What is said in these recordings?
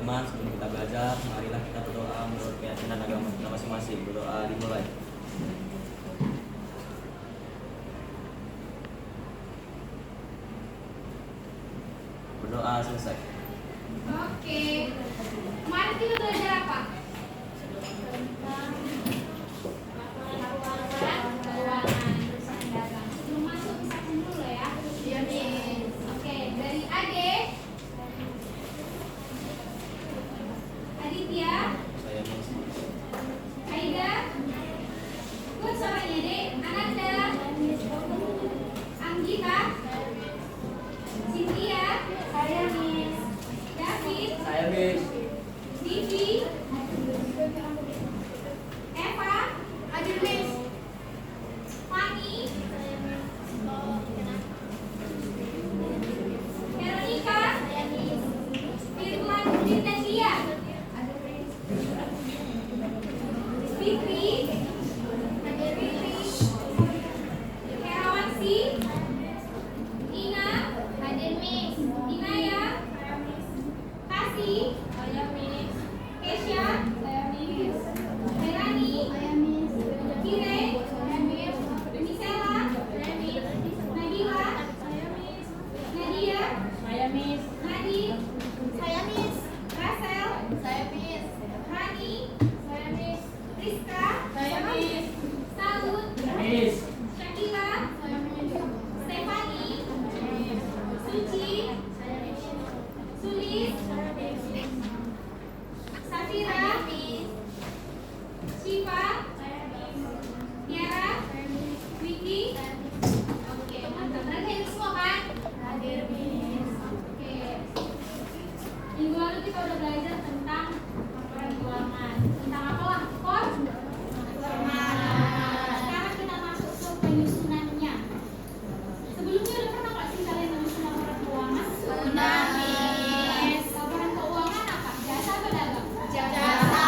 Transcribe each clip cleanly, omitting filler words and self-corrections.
teman-teman, sebelum kita belajar, marilah kita berdoa menurut keyakinan agama kita masing-masing. Berdoa dimulai. Berdoa selesai. Oke. Kemarin kita belajar apa? Keuangan, urusan dagang. Sebelum masuk misalkan dulu ya. Iya, Miss. Oke, dari Ade. Aditya. Saya Miss. Aida. Ikut suaranya, Dek. Ananda. Anggita. Cynthia. Saya Miss. David. Saya Miss. Vivi. Eva. Hadir Miss. Fani. Veronica. Firman dan Dia. Fitri. Herawansi. Ina. Hadir Miss. Inaya. Kasih. Saya Miss. Kesha. Saya Miss. Melani. Saya Miss. Kire. Saya Miss. Misela. Saya Miss. Nabila. Saya Miss. Nadia. Saya Miss. Nadi. Saya Miss. Rasel. Saya Miss. Rani. Saya Miss. Rizka. Saya Miss. Saud. Miss. Shakila. Saya Miss. Stefani. Suci. Saya Miss. Sulis. Saya Miss. Safira. Shiva. Saya Miss. Tiara. Saya Miss. Wiki. Oke, mantap. Berarti hadir semua kan? Hadir Miss. Oke. Minggu lalu kita udah belajar tentang laporan keuangan. Tentang apa lah? Sekarang kita masuk ke penyusunannya. Sebelumnya udah pernah nggak sih kalian menyusun laporan keuangan? Pernah, Miss. Laporan keuangan apa? Jasa atau dagang? Jasa.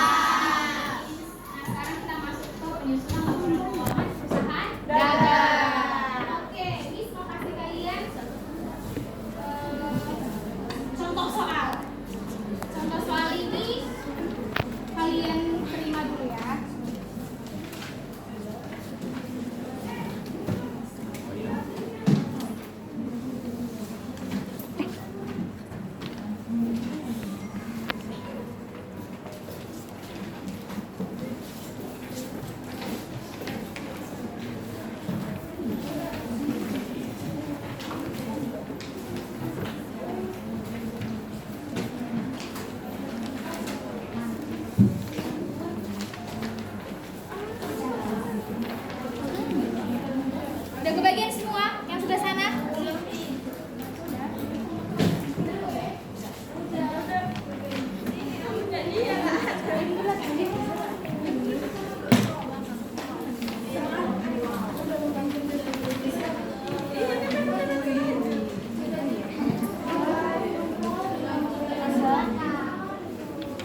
Nah, sekarang kita masuk ke penyusunan laporan keuangan perusahaan Dagang. Oke, Miss mau kasih kalian contoh soal. Contoh soal ini kalian terima dulu ya. Udah kebagian semua yang sebelah sana?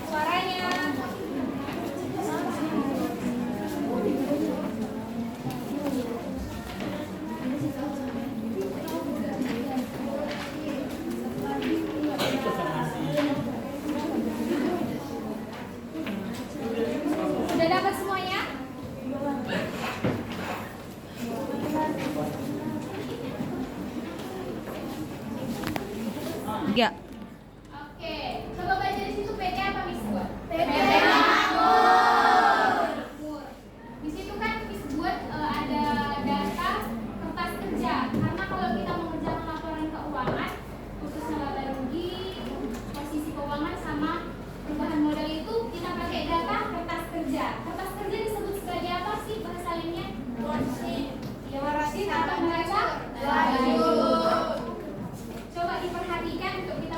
Suaranya. Sudah dapat semuanya? Ya. Oke, coba baca di situ PT apa Miss buat? PT Makmur. Di situ kan Miss buat ada data kertas kerja. Karena kalau kita mengerjakan laporan keuangan, khususnya laba rugi, posisi keuangan sama perubahan modal itu kita pakai data kertas kerja. Kertas kerja disebut sebagai apa sih bahasa lainnya? Worksheet. Ya worksheet atau neraca lajur. Coba diperhatikan untuk kita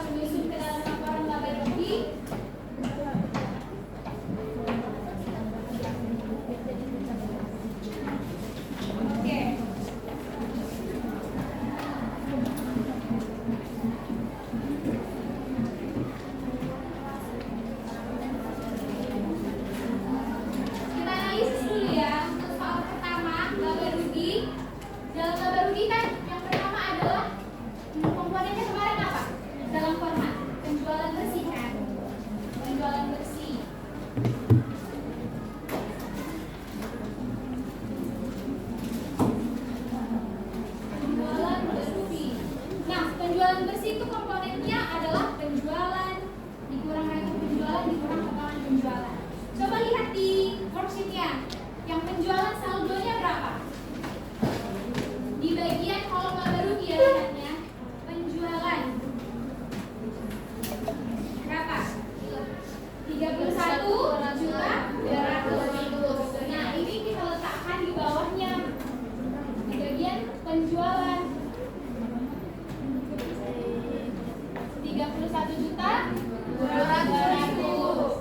1.200.000.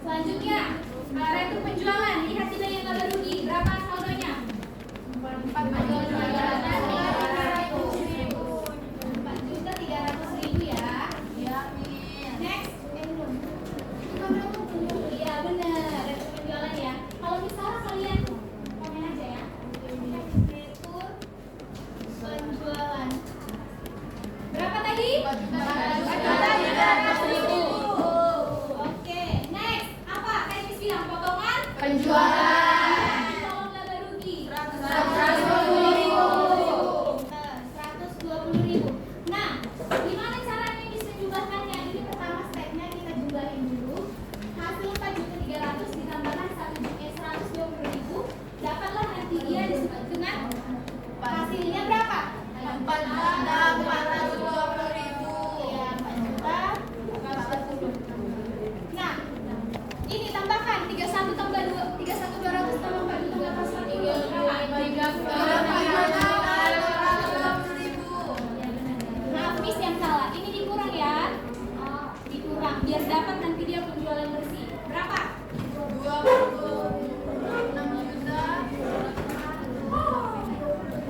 Selanjutnya, retur penjualan. Lihat tidak yang laba rugi. Berapa saldonya? 4.300.000 ya. Next. Iya benar, retur penjualan ya. Kalau misalnya kalian komen aja ya. Retur penjualan. Berapa tadi? 4.300.000. Oke, next. Apa? Tadi Miss bilang potongan Penjualan. Tolong laba rugi. 120.000. Nah, gimana caranya bisa jumlahkannya? Ini pertama stepnya kita jumlahin dulu. Hasil 4.300.000 ditambahkan 120.000, dapatlah nanti dia disebut dengan hasilnya berapa? 4.420.000. Iya, 4.420.000. Nah, ini tambahkan 31 tambah 200 tambah 4 tambah 3.420.000. Nah, Miss yang salah. Ini dikurang ya. Dikurang biar dapat nanti dia penjualan bersih. Berapa? 26.000.000.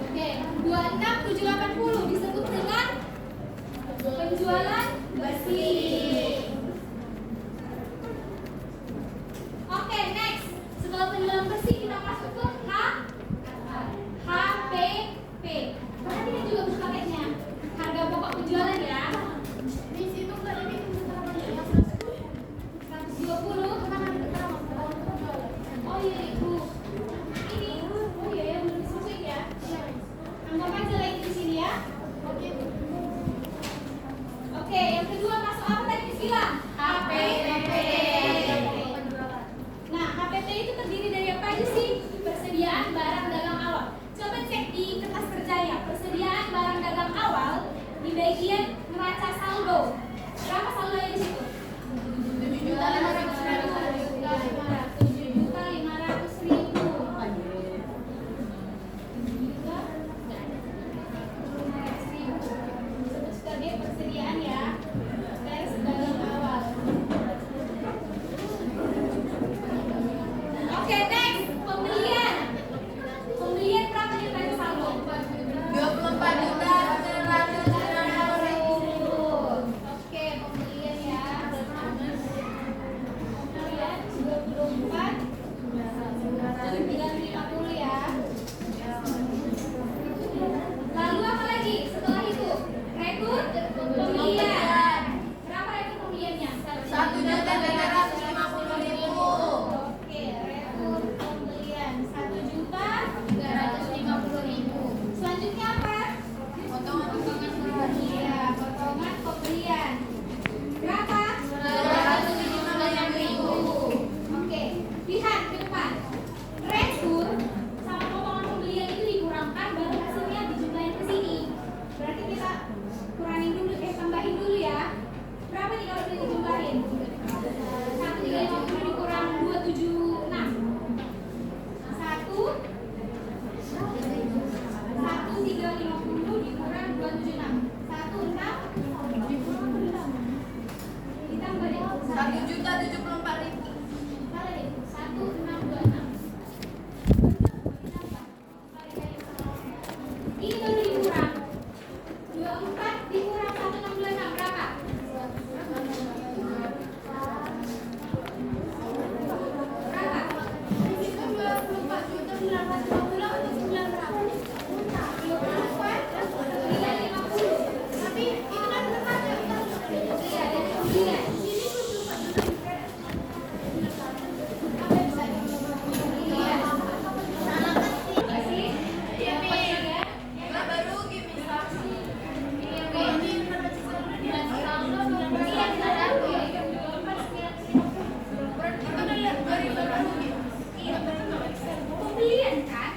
Oke, 26.780 disebut dengan penjualan bersih. Oke, next. Setelah penjualan bersih kita masuk ke HPP. Perhatikan juga bus paketnya. Harga pokok penjualan ya. Di situ nggak ada yang 120. Oh iya Ibu. Ini. Oh iya ya belum disebut ya. Anggap aja lagi di sini ya. Oke, yang kedua masuk apa tadi Miss bilang? HPP. Nah, HPP itu terdiri dari apa aja sih? Persediaan barang dagang awal. Coba cek di kertas kerja ya. Persediaan barang dagang awal di bagian neraca saldo. Berapa saldonya di situ? 7.500.000. Disebut sebagai persediaan ya. Dari dagang awal. Oke, next. Pembelian. Pembelian berapa di neraca saldo? 24.900.000. Oke, pembelian ya. Pembelian 24.950 ya. Lalu apa lagi setelah itu? Retur pembelian. Berapa retur pembeliannya? 1.350.000. Oke, retur pembelian 1.350.000. Selanjutnya apa? Potongan-potongan Iya, potongan pembelian. Berapa? 275.000. Oke, lihat ke depan. Retur sama potongan pembelian itu dikurangkan baru hasilnya dijumlahin ke sini. Berarti kita kurangin dulu, tambahin dulu ya. Berapa nih kalau udah dijumlahin? 1.350 dikurang 276. 1.350 dikurang 276. 16. Ditambah deh. 1.074.000. Salah deh. 1626. Ini baru dikurang. 24 dikurang 1626 berapa? Berapa? Di situ 24.950 atau 9 berapa? 24.950. Tapi itu kan benar ya. Iya, dari pembelian. Sini 24.950. Apa bisa Iya. salah kan sih? Masih? Iya, Mi. Ya. Nggak baru gini. Iya, Mi. Ini neraca saldo di atas saldo Iya, 24.950. 24.950. Berarti itu udah lihat dari baru gitu. Iya, pembelian kan?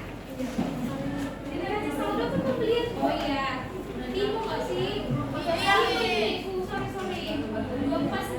Di neraca saldo kan pembelian. Oh iya. Bingung nggak sih? Iya, Mi. Sorry. 24.950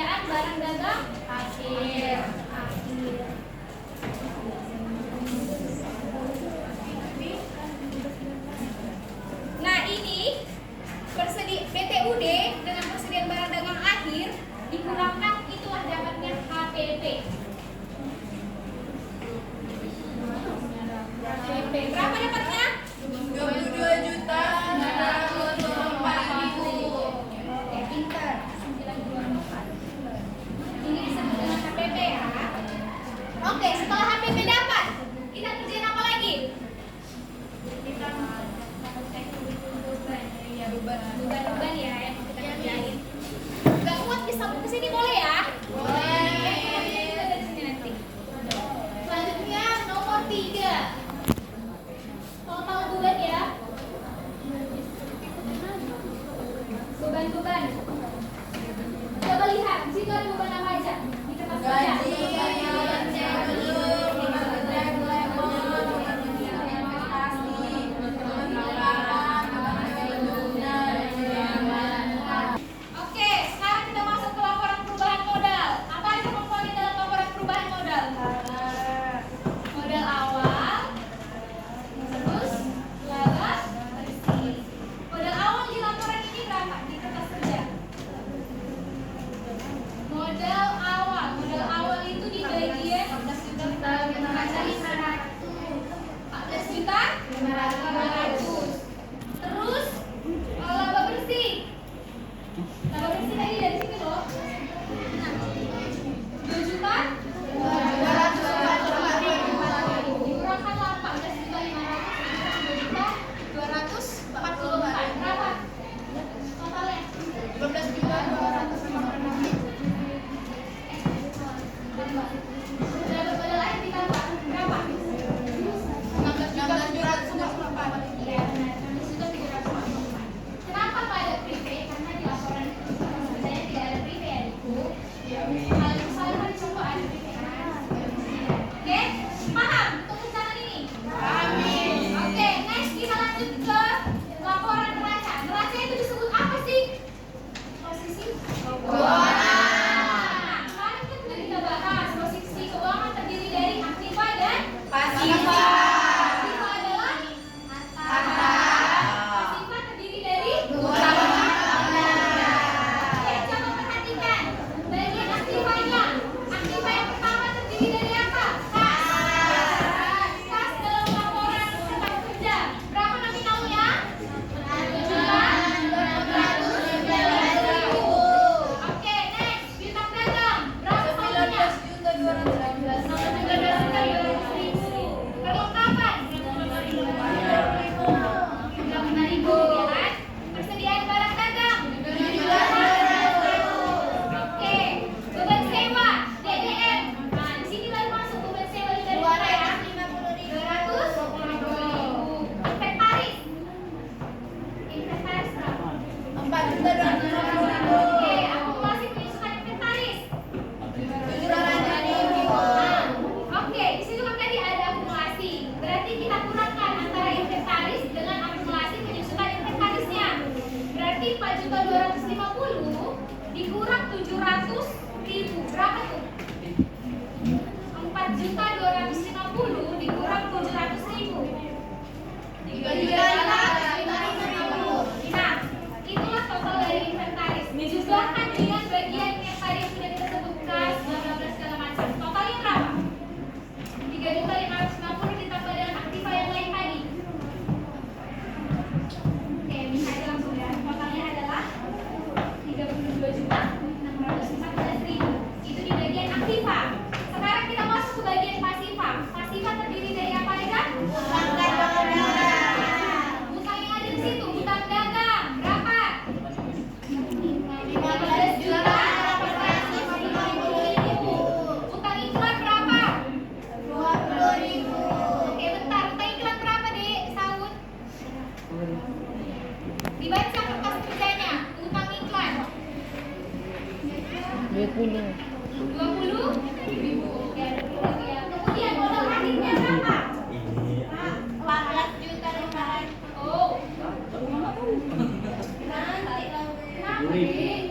Ketersediaan barang dagang akhir. Nah, ini PTUD dengan persediaan barang dagang akhir dikurangkan, itulah dapatnya HPP. HPP berapa dapatnya? 22.924.000. Oke, pintar. 924. Ini disebut dengan HPP ya. Oke, setelah HPP dapat, kita kerjain apa lagi? Kita beban ya yang mau kita kerjain. Gak kuat bisa ke sini boleh ya? Boleh. Kita dari sini nanti. Selanjutnya nomor 3. Total beban ya. Beban. Coba lihat, di situ ada beban apa aja? Di kertas kerja. Oke, sekarang kita masuk ke laporan perubahan modal. Apa aja komponen dalam laporan perubahan modal? Modal awal, terus laba bersih. Modal awal di laporan ini berapa? Di kertas kerja. Modal awal itu di bagian 14 juta 500. Terus laba bersih. Laba bersih tadi dari sini loh. 2 juta 244.000. Dikurangkan 14 juta 500 2 juta 244. Berapa? Totalnya 15.254.000. Dapat modal akhir ditambah berapa? 16.744. Iya benar, 16.344. Kenapa Pak ada prepaid? Karena di laporan kerjanya tidak ada prepaid ya Bu. Kalau misalnya hari coba ada prepaid. Oke, paham untuk pencarian ini? Oke, next kita lanjut ke laporan neraca. Neraca itu disebut apa sih? Posisi keuangan. Kemarin kan sudah kita bahas posisi keuangan terdiri dari aktiva dan pasifa. Aktiva adalah harta. Pasifa terdiri dari keuangan. Oke, coba perhatikan bagian aktivanya. Aktiva yang pertama terdiri dari apa? Kas. Kas dalam laporan tentang kerja. Berapa nominalnya? 219.000. Oke, next piutang dagang. Berapa saldonya? 19.200.000. Perlengkapan 35.000 ya kan? Persediaan barang dagang 17.000. Oke, beban sewa DDM. Nah, di sini baru masuk beban sewa di dari kita ya. 250.000. Inventaris berapa? 4.250.000. Oke, akumulasi penyusutan inventaris. 700.000. Oke, di situ kan tadi ada akumulasi. Berarti kita kurangkan antara inventaris dengan akumulasi penyusutan inventarisnya. Berarti 4.250.000 dikurang 700.000. Berapa tuh? 4.250.000 dikurang 700.000. 3.500.000. Nah, itulah total dari inventaris. Dijumlahkan dengan bagian yang tadi sudah kita sebut kas, bla bla bla segala macam. Totalnya berapa? 3.550 ditambah dengan aktiva yang lain tadi. Oke, bisa aja langsung ya. Totalnya adalah 32.614.000. Itu di bagian aktiva. Sekarang kita masuk ke bagian pasifa. Pasifa terdiri dari apa aja? Utang dagang. Utang yang ada di situ, utang dagang. Berapa? 15.850.000. Utang iklan berapa? 20.000. Oke, bentar. Utang iklan berapa, Dek? Saud. Dibaca kertas kerjanya. Utang iklan 20.000. Oke, ada 20 ya. Kemudian modal akhirnya berapa? 14.500.000. Oh. Kenapa, Dek?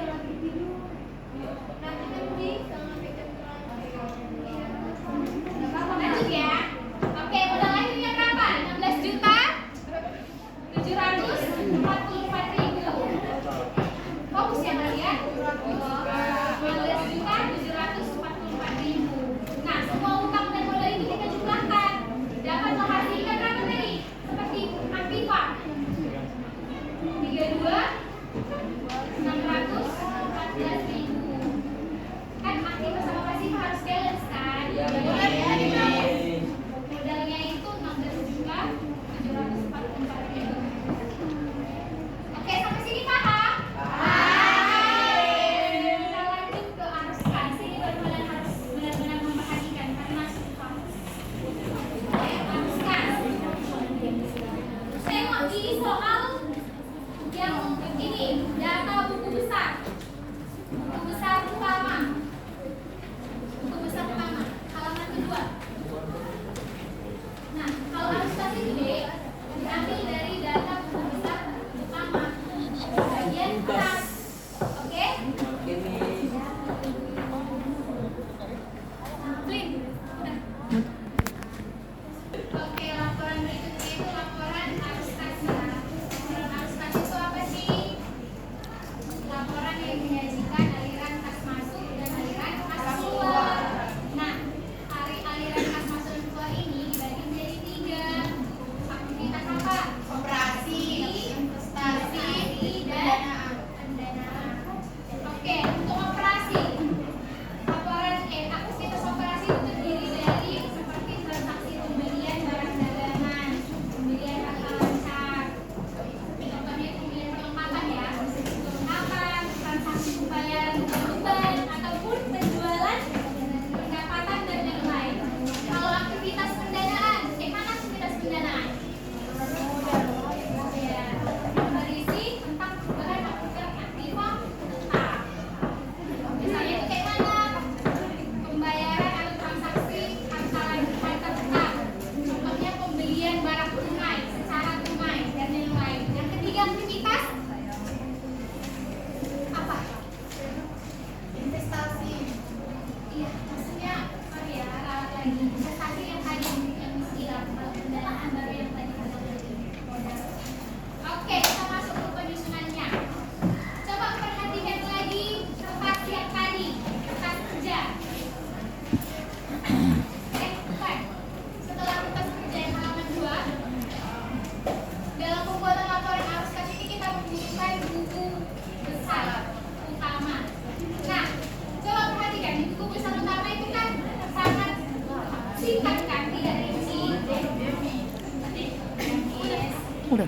udah.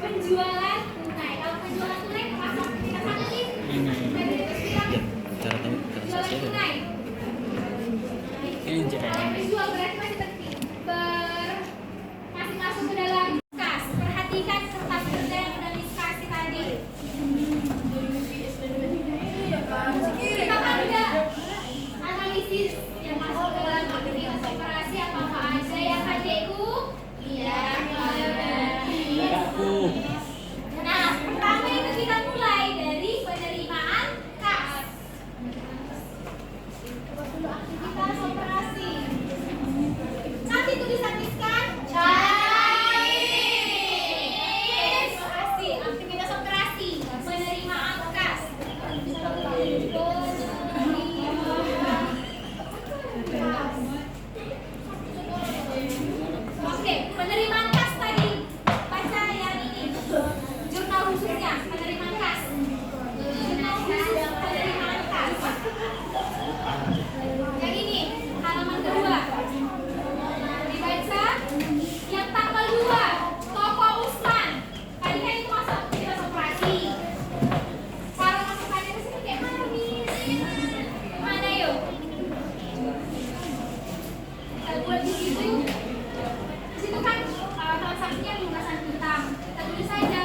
Penjualan tunai. Kalau penjualan tunai termasuk aktivitas apa sih? Penjualan tunai. Penjual berarti masih penting. Masih masuk ke dalam kas. Perhatikan kertas kerja yang udah dikasih tadi. Kita kan udah analisis yang masuk ke dalam aktivitas operasi apa aja ya adekku? Iya. Nah, pertama itu kita mulai dari penerimaan kas. Aktivitas operasi. Nanti tulisan cari. Aktivitas operasi penerimaan kas. Oke, penerimaan kas tadi. Baca yang ini. Jurnal khususnya penerimaan kas. Jurnal khusus penerimaan kas. Yang ini halaman kedua. Dibaca. Yang tanggal 2 Toko Usman. Tadi kan itu masuk aktivitas operasi. Cara masukkannya ke sini kayak mana nih? Mana yuk? Kita buat di situ. Di situ kan transaksinya lunasan piutang. Kita tulis saja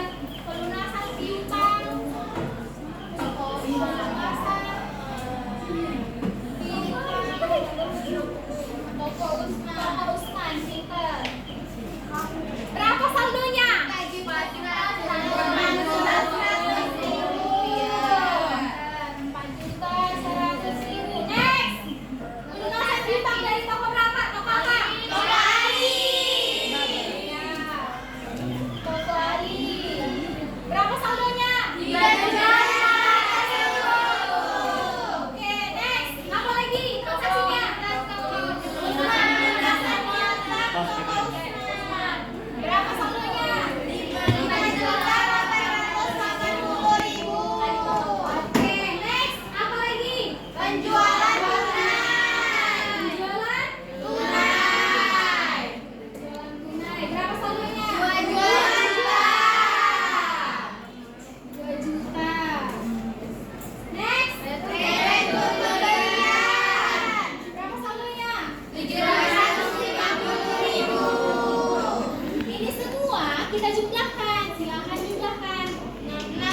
pelunasan piutang. Toko Usman, pinter. Berapa saldonya? 4.100.000. Next. Pelunasan piutang dari toko berapa? Toko apa? Toko Ali. Toko Ali. Berapa saldonya? 3.500.000. Oke, next. Apa lagi transaksinya? Berapa saldonya? 5.880.000. Oke, next. Apa lagi? Penjualan tunai. Penjualan tunai. Penjualan tunai. Berapa saldonya? 2 juta. Next. Kredit pembelian. Berapa saldonya? 750.000. Ini semua kita jumlahkan. Silakan jumlahkan.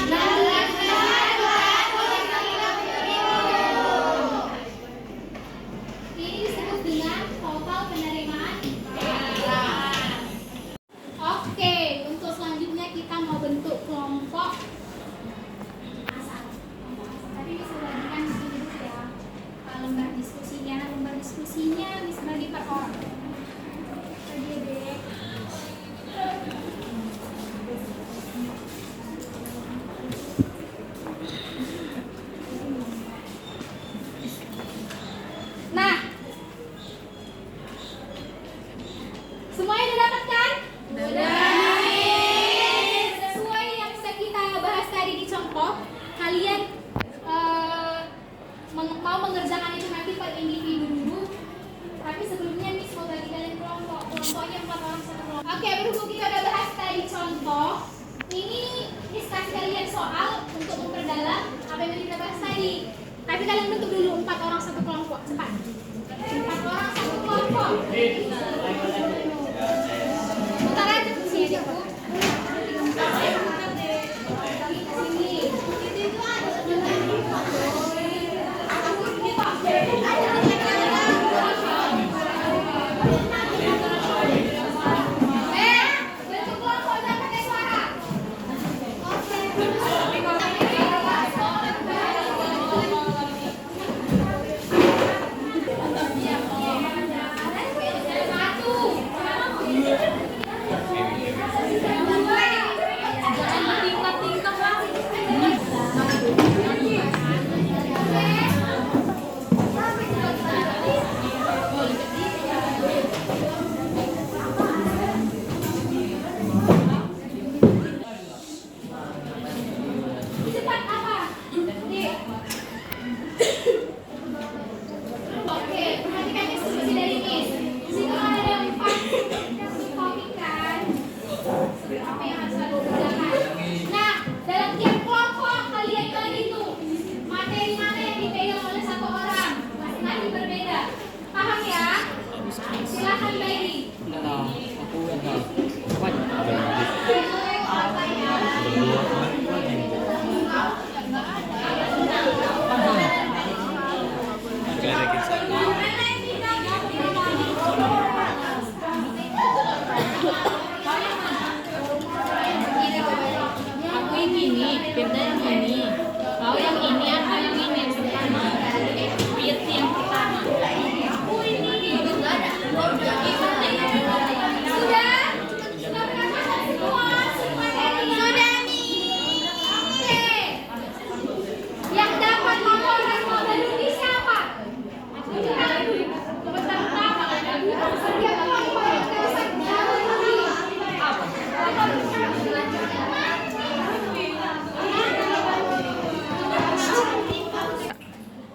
16.250.000. Ini disebut dengan total penerimaan kas. Oke, untuk selanjutnya kita mau bentuk kelompok asal. Tapi bisa bagikan di sini dulu ya. Lembar diskusinya bisa bagi per orang. Bagi dek. Nah, semuanya udah dapat kan? Sesuai yang sudah kita bahas tadi di contoh, kalian mau mengerjakan itu nanti per individu dulu. Tapi sebelumnya nih mau bagi kalian kelompoknya 4 orang satu kelompok. Oke, berhubung kita udah bahas tadi contoh, ini kasih kalian soal untuk apa yang kita bahas tadi. Tapi kalian bentuk dulu 4 orang satu kelompok, cepat. 4 orang satu kelompok. Bentar aja di sini adikku. Bentuk kelompok jangan pakai suara. Cepat apa? Dik. Oke, perhatikan instruksi dari Miss. Di situ ada 4 kasus komik kan? Apa yang harus kalian kerjakan? Nah, dalam tiap kelompok kalian bagi itu materi mana yang dipegang oleh satu orang, masing-masing berbeda. Paham ya? Silakan bagi. Aku yang ini, Firda yang ini. Kau yang ini atau yang ini yang pertama? Firda yang pertama. Aku ini. Sudah? Sudah merasakan semua materi? Sudah nih. Oke. Yang dapat laporan melalui siapa? Tunjukkan. Pertama ada setiap kelompok yang dapat melalui apa?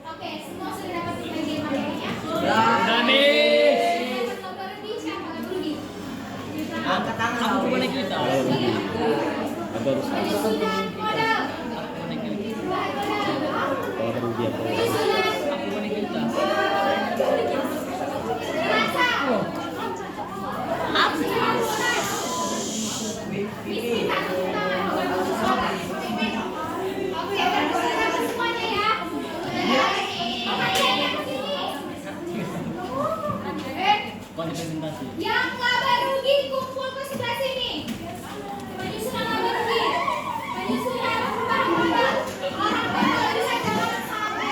Oke, semua sudah dapat bagian materinya? Nomor di siapa? Nomor di? Angkat tangan. Aku cuma naik kita. Penyusunan modal. Penyusunan Aku cuma naik kita. rasa. Misi satu tangan. Oke, berkumpul semuanya ya. Kalian ke sini. Konsentrasi. Yang laba rugi kumpul ke sebelah sini. Penyusunan laba rugi. Penyusunan barang modal. Orang modal bisa jalan sampai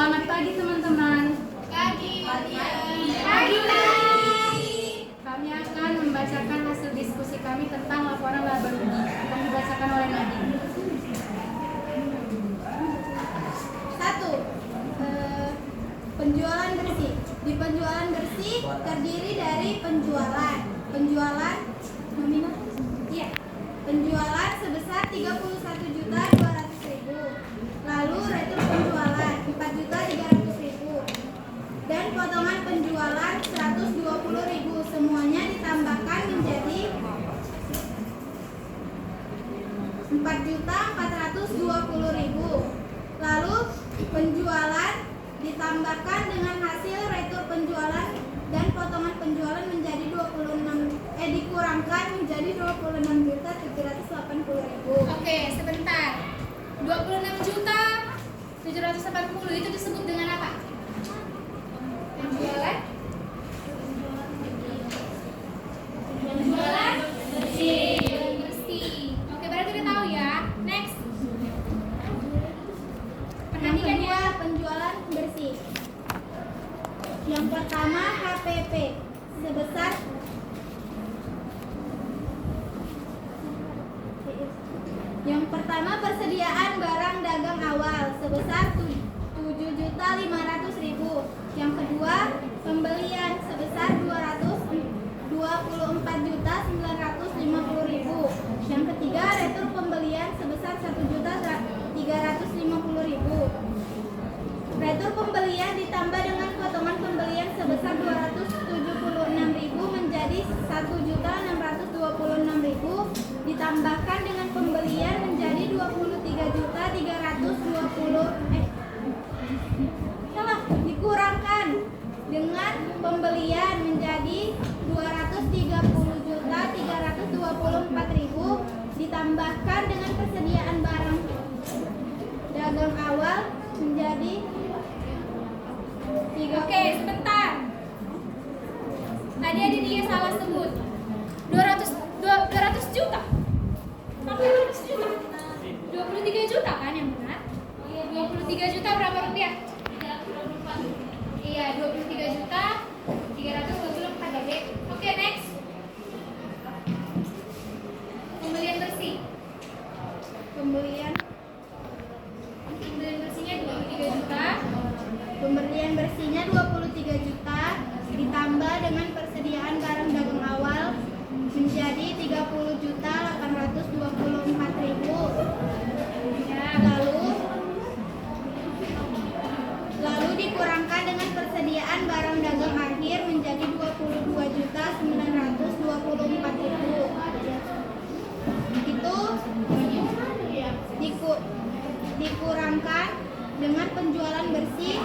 Selamat pagi teman-teman. Pagi. Pagi. Kami akan membacakan hasil diskusi kami tentang laporan laba rugi. Akan dibacakan oleh Nadine. 1. Penjualan bersih. Di penjualan bersih terdiri dari penjualan nominal. Iya. Penjualan sebesar 31.200.000. Lalu retur penjualan 4.300.000. Dan potongan penjualan 120.000. Semuanya ditambahkan menjadi 4.420.000. Lalu penjualan ditambahkan dengan hasil retur penjualan dan potongan penjualan menjadi dikurangkan menjadi 26.780.000. Oke, sebentar. 26.780 itu disebut dengan apa? Penjualan? Penjualan bersih. Oke, berarti udah tahu ya. Next. Yang Perhatikan kedua, ya. penjualan bersih. Yang pertama HPP sebesar persediaan barang dagang awal sebesar 7.500.000. Yang kedua, pembelian sebesar 224.950.000. Yang ketiga, retur pembelian sebesar 1.350.000. Retur pembelian ditambah dengan potongan pembelian sebesar 276.000 menjadi 1.626.000 ditambahkan dengan pembelian menjadi 23.320 dikurangkan dengan pembelian menjadi 230.324.000 ditambahkan dengan persediaan barang dagang awal menjadi 3. Oke, sebentar. Tadi ada dia salah sebut. 200 juta. Sampai 200 juta. 23 juta kan yang benar? 23 juta berapa rupiah? Iya, 23 juta 324 Dek. Oke, next. Pembelian bersih. Pembelian bersihnya 23 juta. Pembelian bersihnya 23 juta ditambah dengan persediaan barang dagang awal menjadi 30.824.000. Ya, Lalu dikurangkan dengan persediaan barang dagang akhir menjadi 22.924.000. Itu dikurangkan dengan penjualan bersih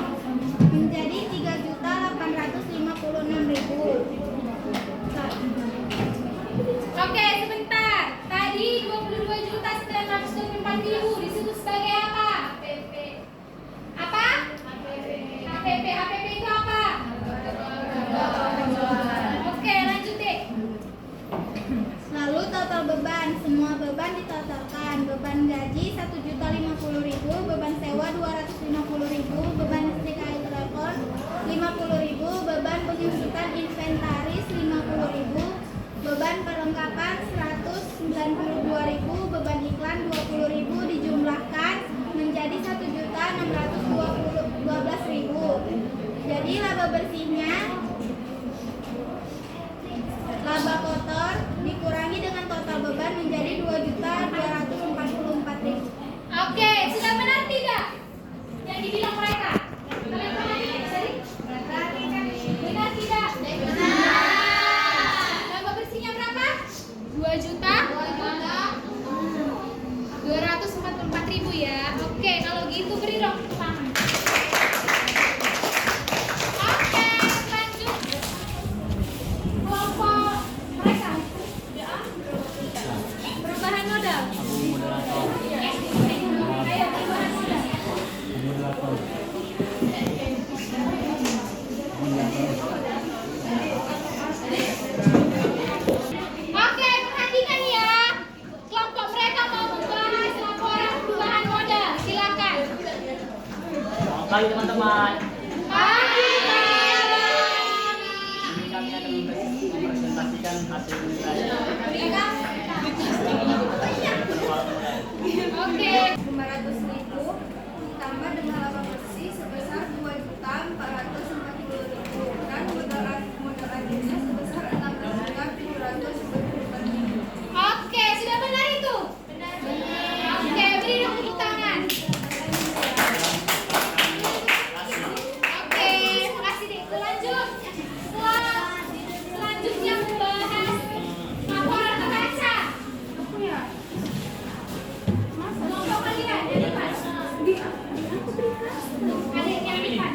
menjadi 3.856.000. Oke, sebentar. Tadi 22.924.000 disebut sebagai apa? HPP. Apa? HPP. HPP itu apa? Oke, lanjut deh. Lalu total beban, semua beban ditotalkan. Beban gaji 1.050.000, beban sewa 250.000, beban listrik air telepon 50.000, beban penyusutan inventaris 50.000, beban perlengkapan 192.000, beban iklan 20.000 dijumlahkan menjadi 1.612.000. Jadi laba bersihnya, laba kotor dikurangi dengan total beban menjadi 2.244.000. Oke, sudah benar tidak? Yang dibilang mereka. Kalian perhatikan tadi? Benar tidak? Benar. Laba bersihnya berapa? 2.244.000 ya. Oke, kalau gitu beri dong tepuk tangan. Oke, lanjut. Kelompok mereka. Perubahan modal. Aku moderator. Ayo, perubahan Pagi teman-teman. Pagi. Ini kami akan mempresentasikan hasil nilai. Oke. 500.000 ditambah dengan laba bersih sebesar 2.440.000 dan modal akhirnya sebesar 16.794.000. Oke, sudah benar itu? Oke, beri dong tepuk tangan. Oke, makasih deh. Lanjut. Selanjutnya membahas laporan neraca. Kelompok kalian yang depan. Ada yang depan.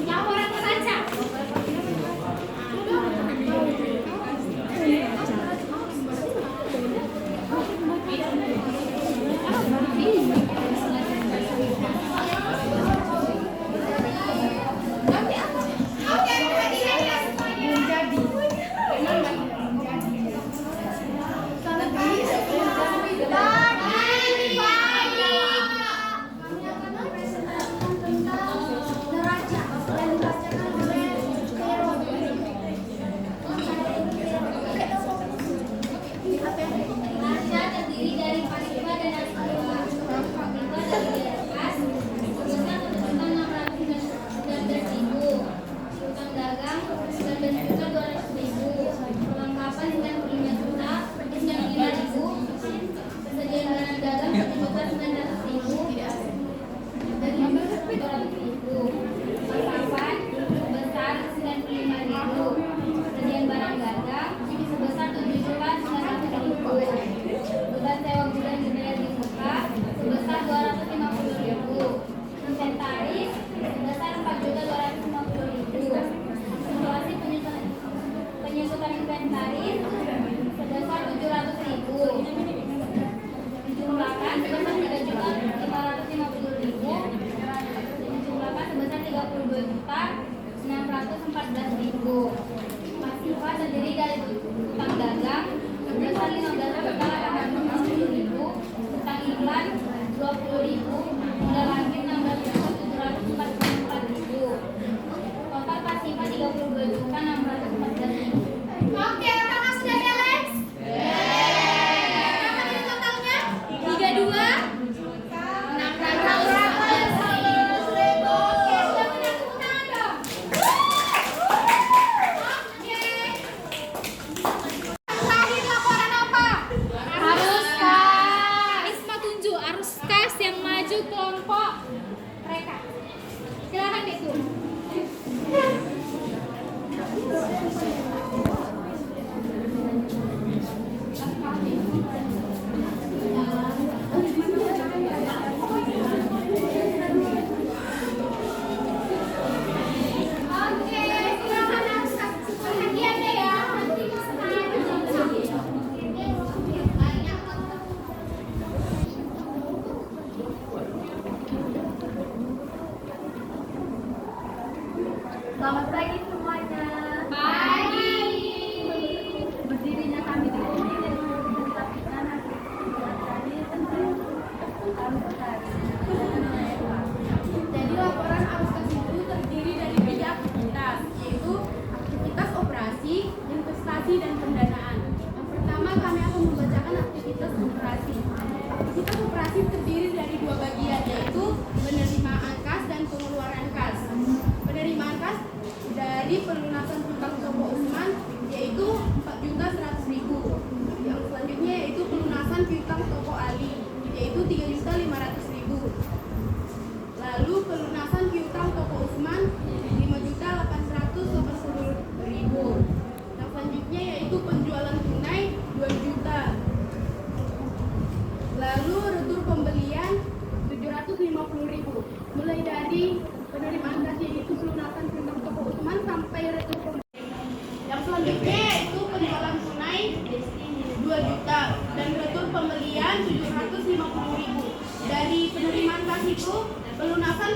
Laporan neraca. Oke, perhatian ya semuanya. Neraca terdiri dari pasifa dan aktiva. Pasifa dari atas sebesar utang 619.000, utang dagang 19.200.000, perlengkapan 95 juta, 95.000, persediaan barang dagang 1.900.000, dan 200.000, perlengkapan sebesar 95.000, persediaan barang dagang sebesar 7.900.000, beban sewa bulan dibayar di muka sebesar 250.000, inventaris sebesar 4.250.000, simulasi penyusutan inventaris sebesar 700.000, dijumlahkan sebesar 3.550.000, dijumlahkan sebesar 32.614.000. Pasifa terdiri dari utang dagang sebesar 15.850.000, utang iklan 20.000, modal akhir 16.744.000. Total pasifa 32.614.000. Oke, apakah sudah beres? Berapa ini totalnya? 32 614.000. Oke, sudah benar, tepuk tangan dong. Oke. Terakhir laporan apa? Arus kas. Isma tunjuk arus kas yang maju kelompok mereka. Silakan itu. Oke, silakan arus kas. Perhatian deh ya. Nanti Selamat pagi semuanya. Pagi. Berdirinya kami di sini dan menetapkan hasil tadi tentang arus kas. Jadi laporan arus kas itu terdiri dari 3 aktivitas, yaitu aktivitas operasi, investasi, dan pendanaan. Yang pertama kami akan membacakan aktivitas operasi. Aktivitas operasi terdiri dari 2 bagian, yaitu penerimaan kas dan pengeluaran kas. Penerimaan kas dari pelunasan hutang toko Usman yaitu 4.100.000. Yang selanjutnya yaitu pelunasan piutang toko Ali yaitu 3.500.000. Lalu pelunasan piutang toko Usman 5.880.000. Yang selanjutnya yaitu penjualan tunai 2 juta. Lalu retur pembelian 750.000. Mulai dari penerimaan kas yaitu pelunasan piutang toko Usman sampai retur pembelian. Yang selanjutnya yaitu penjualan tunai 2 juta dan retur pembelian 750.000. Dari penerimaan kas itu pelunasan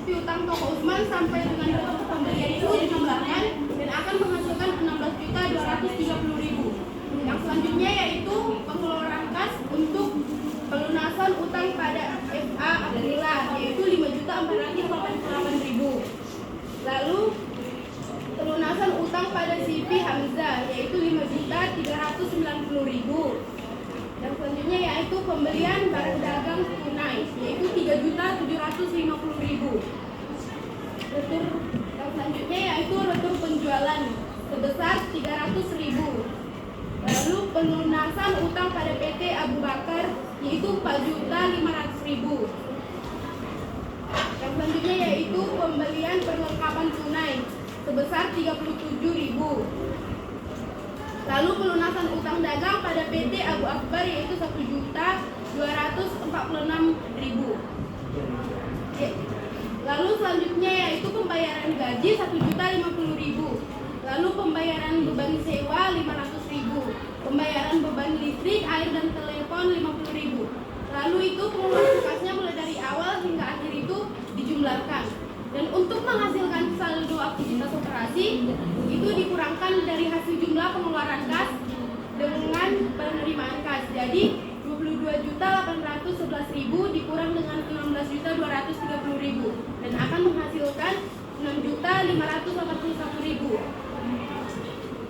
piutang toko Usman sampai dengan retur pembelian itu dijumlahkan dan akan menghasilkan 16.230.000. Yang selanjutnya yaitu pengeluaran kas untuk pelunasan utang pada FA Abdullah yaitu 5.400.000. 390.000. Yang selanjutnya yaitu pembelian barang dagang tunai, yaitu 3.750.000. Retur yang selanjutnya yaitu retur penjualan sebesar 300.000. Lalu pelunasan utang pada PT Abu Bakar yaitu 4.500.000. Yang selanjutnya yaitu pembelian perlengkapan tunai sebesar 37.000. Lalu pelunasan utang dagang pada PT Abu Akbar yaitu 1.246.000. Lalu selanjutnya yaitu pembayaran gaji 1.050.000. Lalu pembayaran beban sewa 500.000. Pembayaran beban listrik, air dan telepon 50.000. Lalu itu pengumuman kasnya mulai dari awal hingga akhir itu dijumlahkan. Dan untuk menghasilkan saldo aktivitas operasi itu dikurangkan dari hasil jumlah pengeluaran kas dengan penerimaan kas. Jadi 22.811.000 dikurang dengan 16.230.000 dan akan menghasilkan 6.581.000.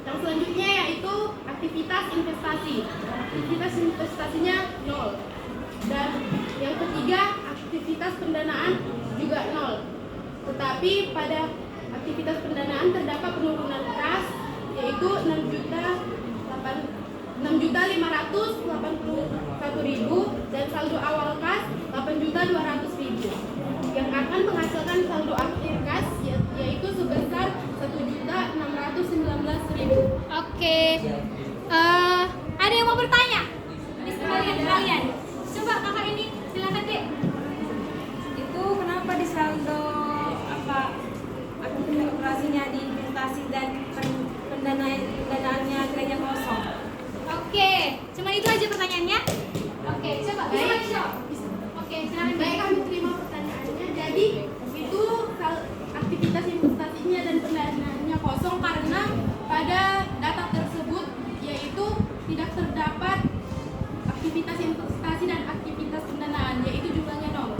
Yang selanjutnya yaitu aktivitas investasi. Aktivitas investasinya 0. Dan yang ketiga aktivitas pendanaan juga 0. Tetapi pada aktivitas pendanaan terdapat penurunan kas yaitu 6.581.000 dan saldo awal kas 8.200.000 yang akan menghasilkan saldo akhir kas yaitu sebesar 1.619.000. Oke. Ada yang mau bertanya? Di kalian. Coba kakak ini silakan Dek. Itu kenapa di saldo aktivitas operasinya di investasi dan pendanaannya nilainya kosong? Oke, cuma itu aja pertanyaannya. Oke, coba Baik. Oke, silakan. Baik, kami terima pertanyaannya. Jadi itu aktivitas investasinya dan pendanaannya kosong karena pada data tersebut yaitu tidak terdapat aktivitas investasi dan aktivitas pendanaan yaitu jumlahnya 0.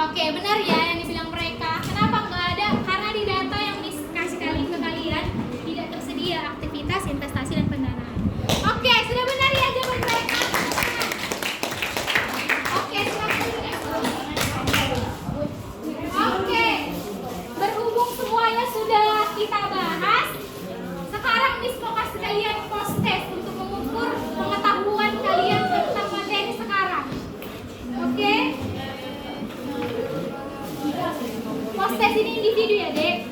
Oke, benar ya yang dibilang mereka. Kenapa nggak ada? Karena di data yang dikasih ke kalian tidak tersedia aktivitas investasi dan pendanaan. Oke, sudah benar ya jawaban mereka. Oke, silakan. Oke, berhubung semuanya sudah kita bahas, sekarang Miss mau kasih kalian post test untuk mengukur pengetahuan kalian tentang materi sekarang. Oke? Post test ini individu ya, Dek.